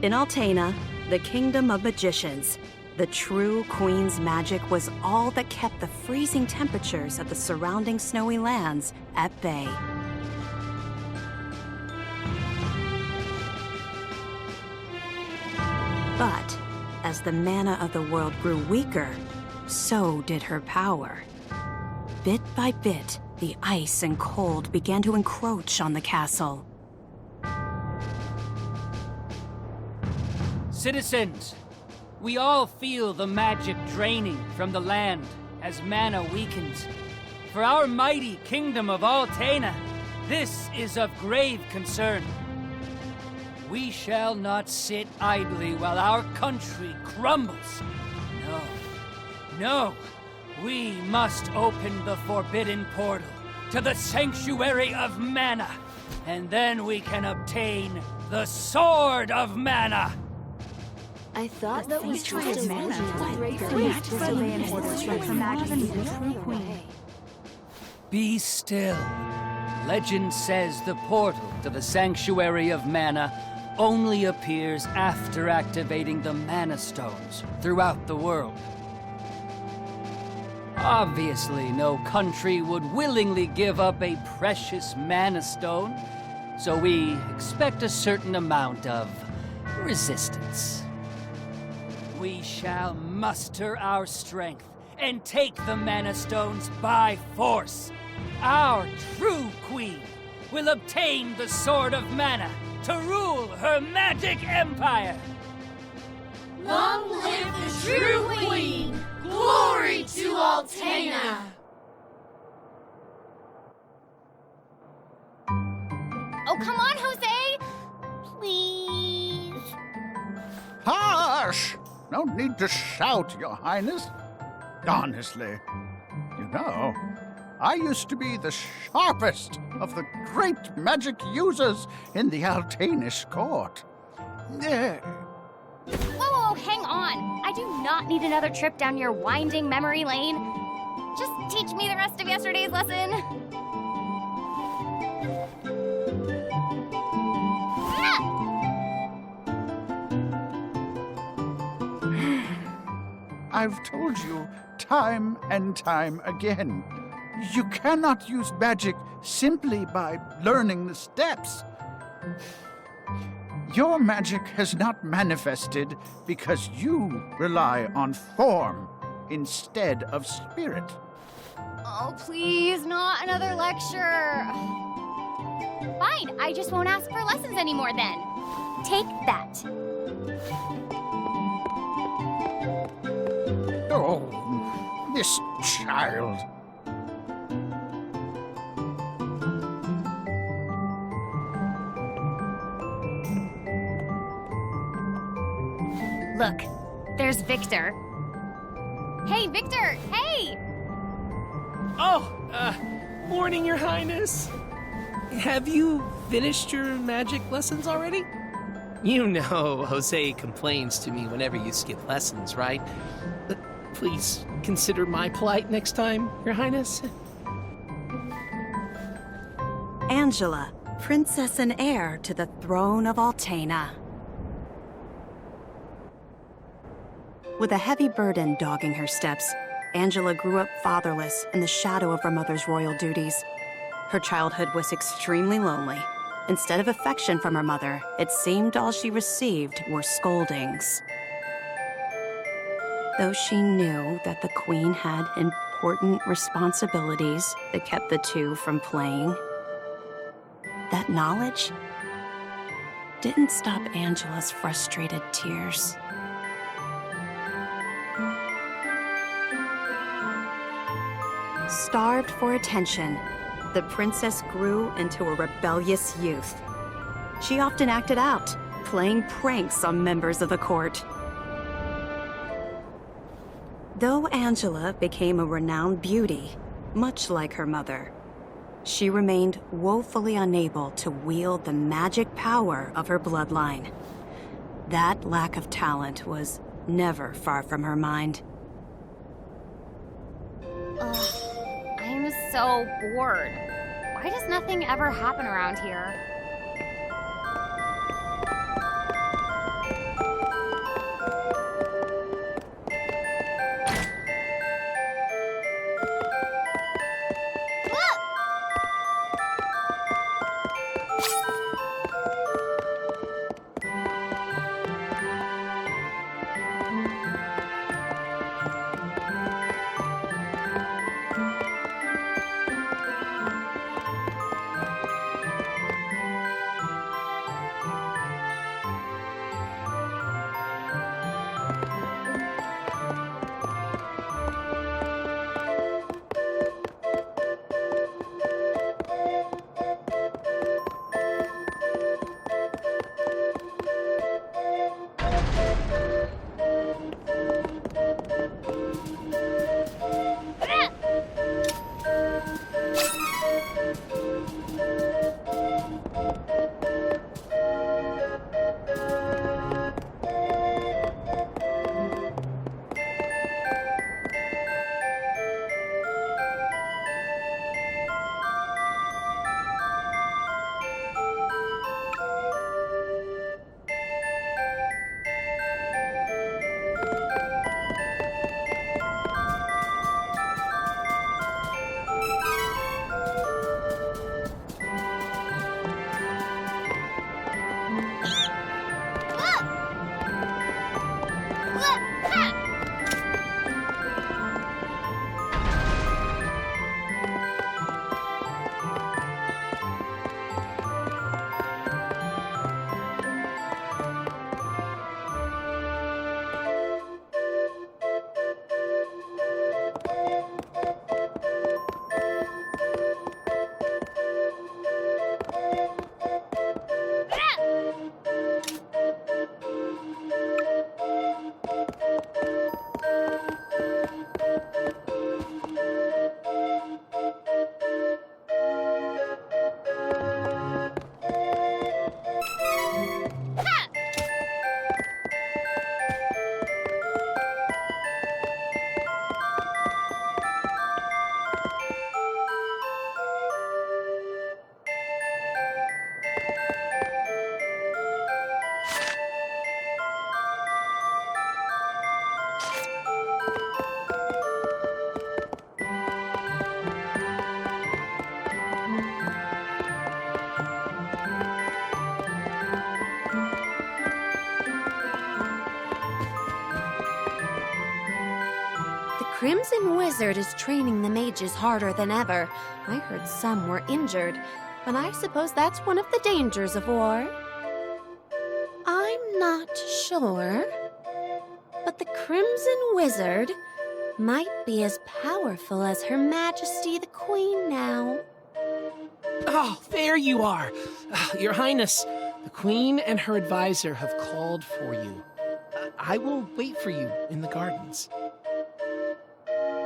In Altena, the kingdom of magicians, the true queen's magic was all that kept the freezing temperatures of the surrounding snowy lands at bay. But as the mana of the world grew weaker, so did her power. Bit by bit, the ice and cold began to encroach on the castle. Citizens, we all feel the magic draining from the land as mana weakens. For our mighty kingdom of Altena, this is of grave concern. We shall not sit idly while our country crumbles. No, we must open the forbidden portal to the Sanctuary of Mana, and then we can obtain the Sword of Mana. I thought that was Sanctuary just of Mana. Be still. Legend says the portal to the Sanctuary of Mana only appears after activating the Mana Stones throughout the world. Obviously, no country would willingly give up a precious Mana Stone, so we expect a certain amount of resistance. We shall muster our strength and take the Mana Stones by force. Our true queen will obtain the Sword of Mana to rule her magic empire. Long live the true queen! Glory to Altena! Oh, come on, Jose! Please. Hush! No need to shout, Your Highness. Honestly, you know, I used to be the sharpest of the great magic users in the Altenish court. Whoa, hang on. I do not need another trip down your winding memory lane. Just teach me the rest of yesterday's lesson. I've told you time and time again, you cannot use magic simply by learning the steps. Your magic has not manifested because you rely on form instead of spirit. Oh, please, not another lecture. Fine, I just won't ask for lessons anymore then. Take that. Oh, this child. Look, there's Victor. Hey, Victor, hey! Oh, morning, Your Highness. Have you finished your magic lessons already? You know Jose complains to me whenever you skip lessons, right? But please consider my plight next time, Your Highness. Angela, princess and heir to the throne of Altena. With a heavy burden dogging her steps, Angela grew up fatherless in the shadow of her mother's royal duties. Her childhood was extremely lonely. Instead of affection from her mother, it seemed all she received were scoldings. Though she knew that the queen had important responsibilities that kept the two from playing, that knowledge didn't stop Angela's frustrated tears. Starved for attention, the princess grew into a rebellious youth. She often acted out, playing pranks on members of the court. Though Angela became a renowned beauty, much like her mother, she remained woefully unable to wield the magic power of her bloodline. That lack of talent was never far from her mind. Ugh, I'm so bored. Why does nothing ever happen around here? Crimson Wizard is training the mages harder than ever. I heard some were injured, but I suppose that's one of the dangers of war. I'm not sure, but the Crimson Wizard might be as powerful as Her Majesty the Queen now. Oh, there you are. Your Highness, the Queen and her advisor have called for you. I will wait for you in the gardens.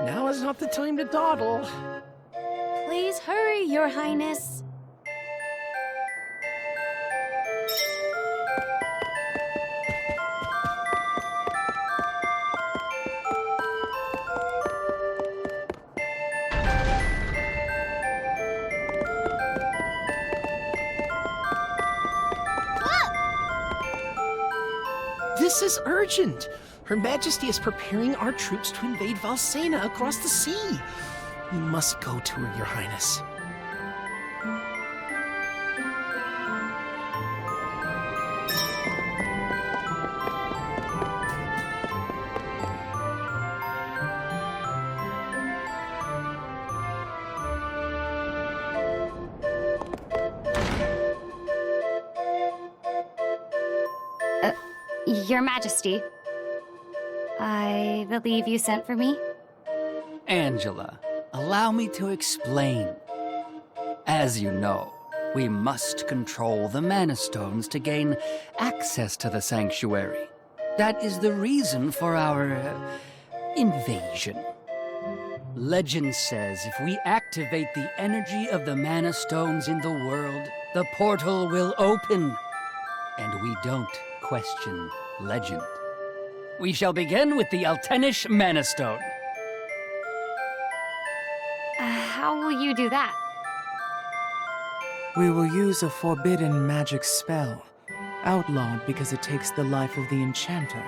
Now is not the time to dawdle. Please hurry, Your Highness. This is urgent. Her Majesty is preparing our troops to invade Valsena across the sea. We must go to her, Your Highness. Your Majesty, I believe you sent for me? Angela, allow me to explain. As you know, we must control the Mana Stones to gain access to the sanctuary. That is the reason for our invasion. Legend says if we activate the energy of the Mana Stones in the world, the portal will open. And we don't question legend. We shall begin with the Altenish Mana Stone. How will you do that? We will use a forbidden magic spell, outlawed because it takes the life of the enchanter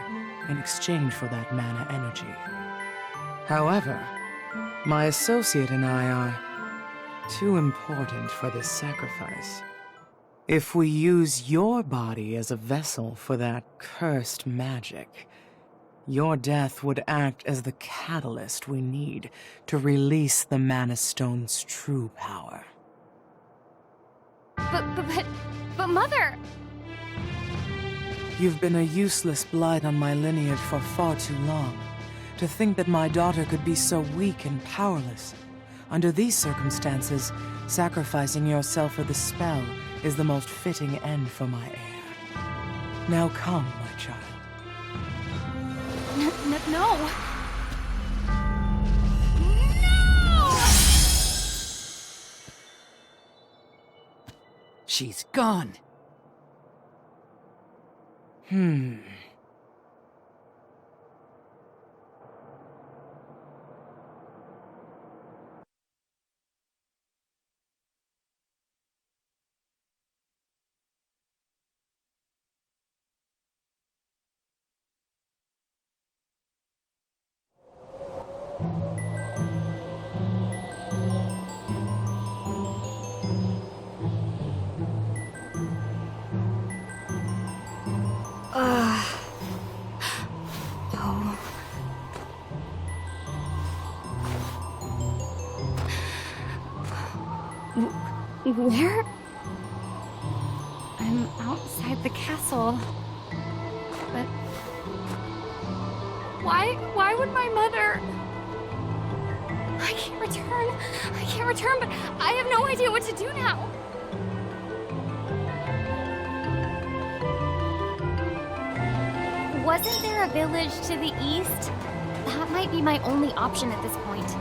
in exchange for that mana energy. However, my associate and I are too important for this sacrifice. If we use your body as a vessel for that cursed magic, your death would act as the catalyst we need to release the Mana Stone's true power. But Mother! You've been a useless blight on my lineage for far too long. To think that my daughter could be so weak and powerless. Under these circumstances, sacrificing yourself for the spell is the most fitting end for my heir. Now come, my child. No! She's gone. Where? I'm outside the castle. But why would my mother? I can't return, but I have no idea what to do now. Wasn't there a village to the east? That might be my only option at this point.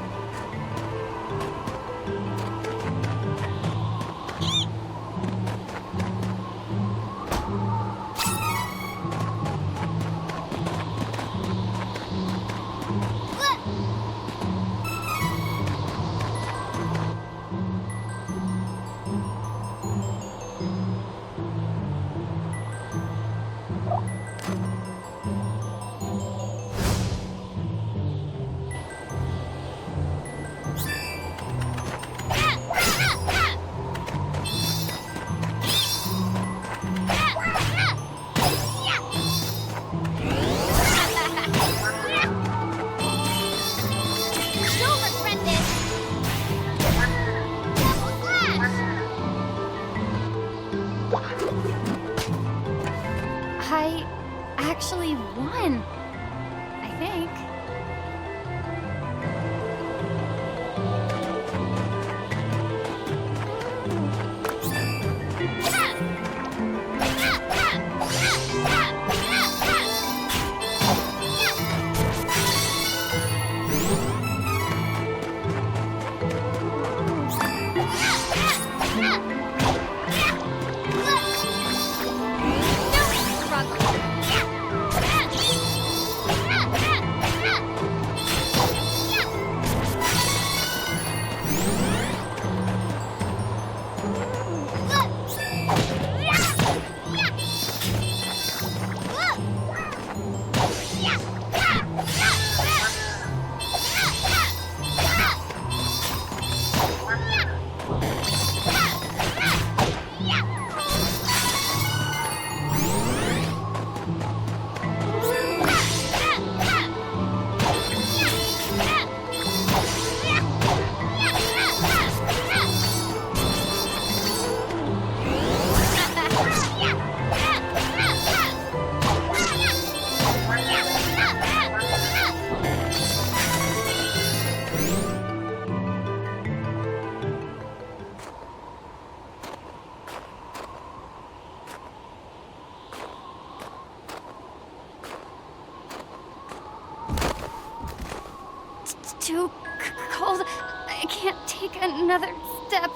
take another step.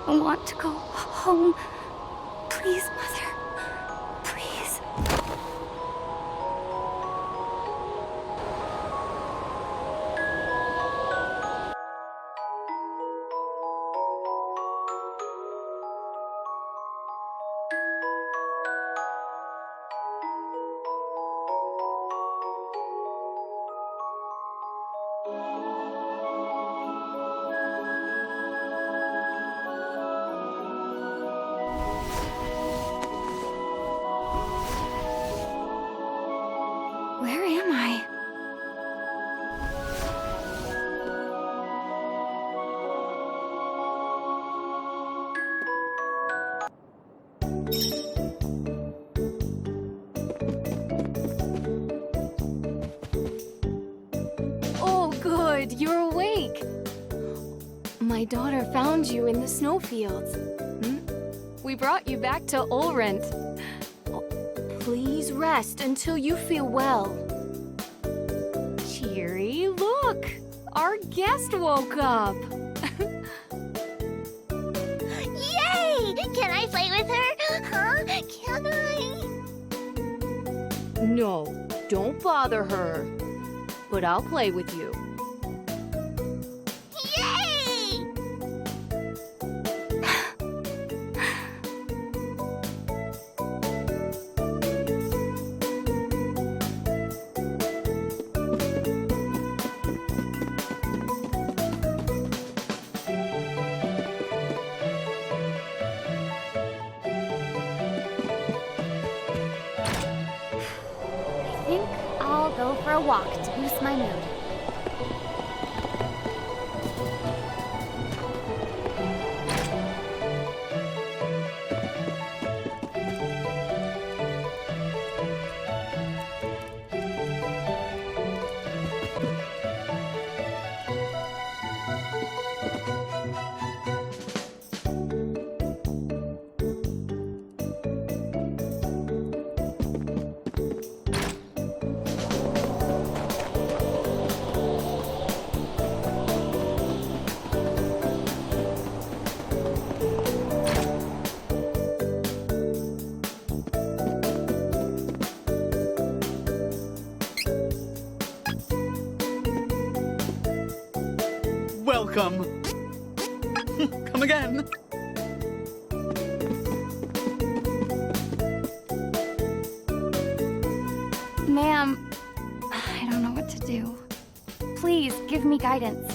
I want to go home. Please, Mother. Please. Where am I? Oh, good, you're awake. My daughter found you in the snowfields. We brought you back to Ulrent. Please rest until you feel well. Cheery, look! Our guest woke up! Yay! Can I play with her? Huh? Can I? No, don't bother her. But I'll play with you. Yay! I think I'll go for a walk to boost my mood. Welcome. Come again. Ma'am, I don't know what to do. Please, give me guidance.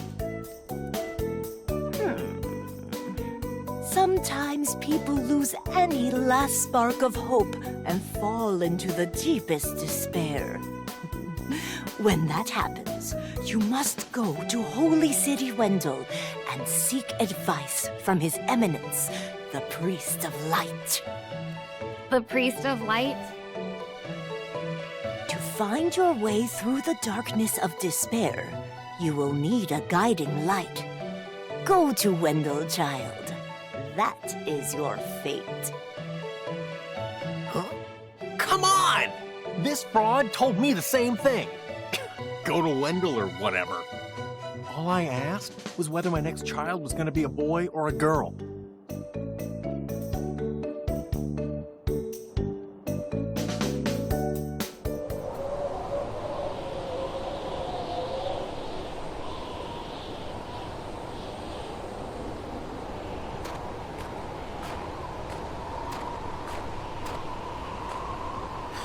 Sometimes people lose any last spark of hope and fall into the deepest despair. When that happens, you must go to Holy City Wendell and seek advice from His Eminence, the Priest of Light. The Priest of Light? To find your way through the darkness of despair, you will need a guiding light. Go to Wendell, child. That is your fate. Huh? Come on! This fraud told me the same thing. Go to Wendell or whatever. All I asked was whether my next child was going to be a boy or a girl.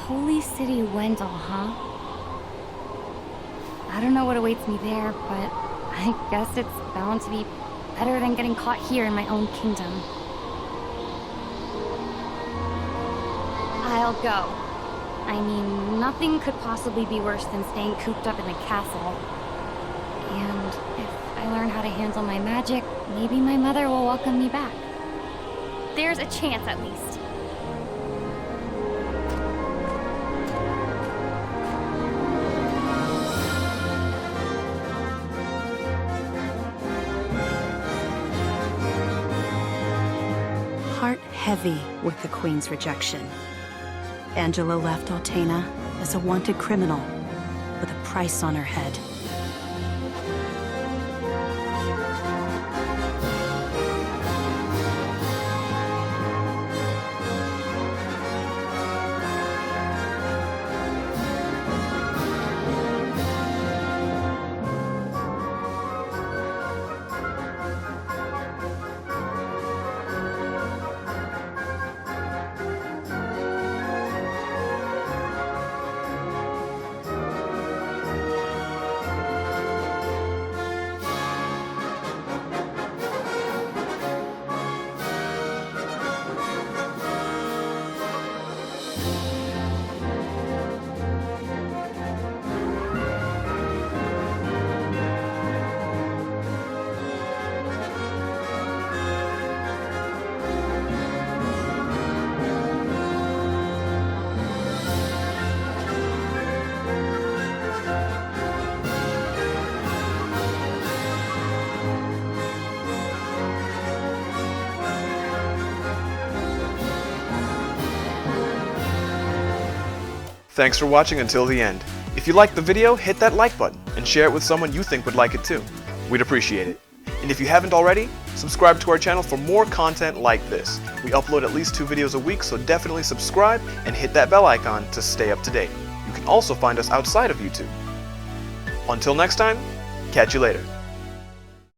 Holy City Wendell, huh? I don't know what awaits me there, but I guess it's bound to be better than getting caught here in my own kingdom. I'll go. I mean, nothing could possibly be worse than staying cooped up in the castle. And if I learn how to handle my magic, maybe my mother will welcome me back. There's a chance, at least. Heart heavy with the Queen's rejection, Angela left Altena as a wanted criminal with a price on her head. Thanks for watching until the end. If you liked the video, hit that like button and share it with someone you think would like it too. We'd appreciate it. And if you haven't already, subscribe to our channel for more content like this. We upload at least 2 videos a week, so definitely subscribe and hit that bell icon to stay up to date. You can also find us outside of YouTube. Until next time, catch you later.